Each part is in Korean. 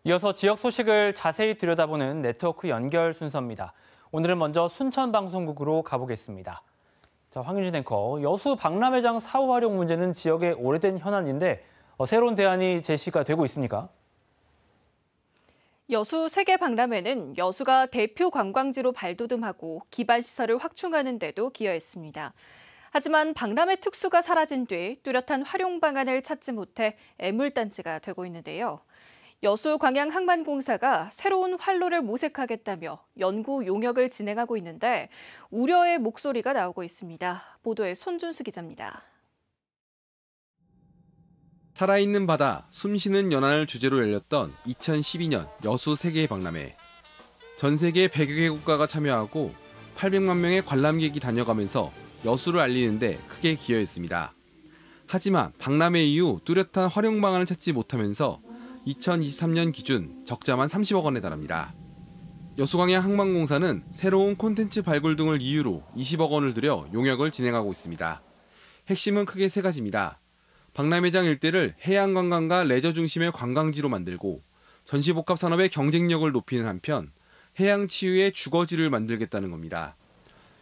이어서 지역 소식을 자세히 들여다보는 네트워크 연결 순서입니다. 오늘은 먼저 순천방송국으로 가보겠습니다. 자, 황윤진 앵커, 여수 박람회장 사후 활용 문제는 지역의 오래된 현안인데 새로운 대안이 제시가 되고 있습니까? 여수 세계박람회는 여수가 대표 관광지로 발돋움하고 기반 시설을 확충하는 데도 기여했습니다. 하지만 박람회 특수가 사라진 뒤 뚜렷한 활용 방안을 찾지 못해 애물단지가 되고 있는데요. 여수광양항만공사가 새로운 활로를 모색하겠다며 연구 용역을 진행하고 있는데 우려의 목소리가 나오고 있습니다. 보도에 손준수 기자입니다. 살아있는 바다, 숨쉬는 연안을 주제로 열렸던 2012년 여수 세계박람회. 전 세계 100여 개 국가가 참여하고 800만 명의 관람객이 다녀가면서 여수를 알리는 데 크게 기여했습니다. 하지만 박람회 이후 뚜렷한 활용 방안을 찾지 못하면서 2023년 기준 적자만 30억 원에 달합니다. 여수광양항만공사는 새로운 콘텐츠 발굴 등을 이유로 20억 원을 들여 용역을 진행하고 있습니다. 핵심은 크게 세 가지입니다. 박람회장 일대를 해양관광과 레저 중심의 관광지로 만들고 전시복합 산업의 경쟁력을 높이는 한편 해양치유의 주거지를 만들겠다는 겁니다.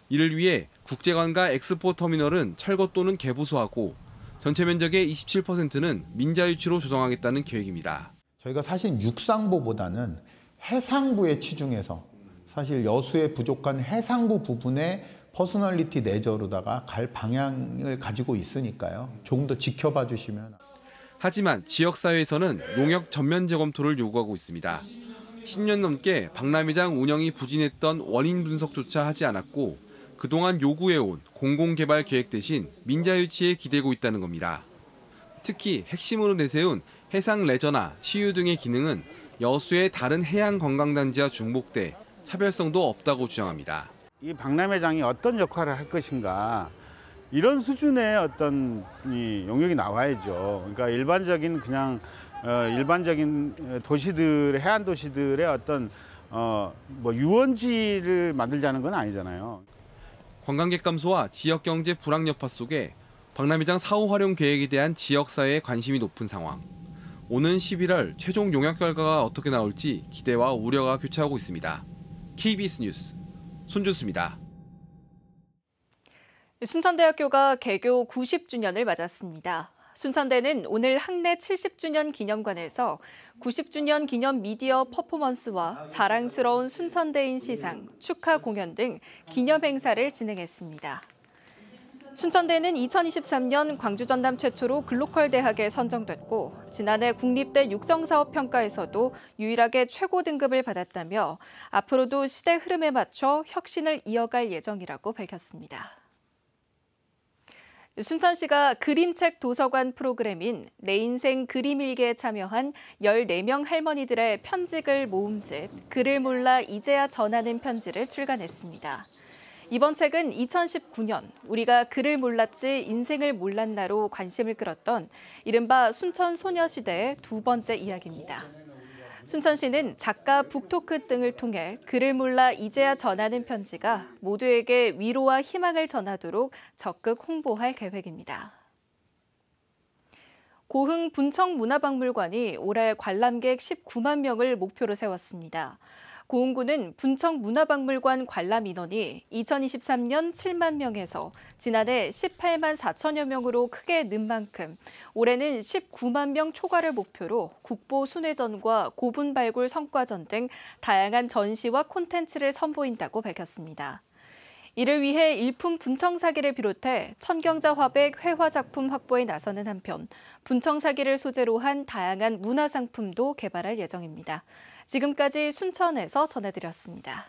이를 위해 국제관과 엑스포터미널은 철거 또는 개보수하고 전체 면적의 27%는 민자유치로 조성하겠다는 계획입니다. 저희가 사실 육상부보다는 해상부에 치중해서 사실 여수의 부족한 해상부 부분에 퍼스널리티 레저로다가 갈 방향을 가지고 있으니까요. 조금 더 지켜봐 주시면. 하지만 지역사회에서는 용역 전면 재검토를 요구하고 있습니다. 10년 넘게 박람회장 운영이 부진했던 원인 분석조차 하지 않았고 그동안 요구해온 공공개발 계획 대신 민자유치에 기대고 있다는 겁니다. 특히 핵심으로 내세운 해상 레저나 치유 등의 기능은 여수의 다른 해양 관광단지와 중복돼 차별성도 없다고 주장합니다. 이 박람회장이 어떤 역할을 할 것인가 이런 수준의 어떤 용역이 나와야죠. 그러니까 일반적인 도시들, 해안 도시들의 어떤 유원지를 만들자는 건 아니잖아요. 관광객 감소와 지역 경제 불황 여파 속에 박람회장 사후 활용 계획에 대한 지역사회의 관심이 높은 상황. 오는 11월 최종 용역 결과가 어떻게 나올지 기대와 우려가 교차하고 있습니다. KBS 뉴스 손준수입니다. 순천대학교가 개교 90주년을 맞았습니다. 순천대는 오늘 학내 70주년 기념관에서 90주년 기념 미디어 퍼포먼스와 자랑스러운 순천대인 시상, 축하 공연 등 기념 행사를 진행했습니다. 순천대는 2023년 광주전남 최초로 글로컬 대학에 선정됐고 지난해 국립대 육성사업평가에서도 유일하게 최고 등급을 받았다며 앞으로도 시대 흐름에 맞춰 혁신을 이어갈 예정이라고 밝혔습니다. 순천시가 그림책 도서관 프로그램인 내 인생 그림일기에 참여한 14명 할머니들의 편지글 모음집 글을 몰라 이제야 전하는 편지를 출간했습니다. 이번 책은 2019년 우리가 글을 몰랐지 인생을 몰랐나로 관심을 끌었던 이른바 순천 소녀시대의 두 번째 이야기입니다. 순천시는 작가 북토크 등을 통해 글을 몰라 이제야 전하는 편지가 모두에게 위로와 희망을 전하도록 적극 홍보할 계획입니다. 고흥 분청문화박물관이 올해 관람객 19만 명을 목표로 세웠습니다. 고흥구는 분청문화박물관 관람 인원이 2023년 7만 명에서 지난해 18만 4천여 명으로 크게 는 만큼 올해는 19만 명 초과를 목표로 국보 순회전과 고분 발굴 성과전 등 다양한 전시와 콘텐츠를 선보인다고 밝혔습니다. 이를 위해 일품 분청사기를 비롯해 천경자 화백 회화 작품 확보에 나서는 한편 분청사기를 소재로 한 다양한 문화상품도 개발할 예정입니다. 지금까지 순천에서 전해드렸습니다.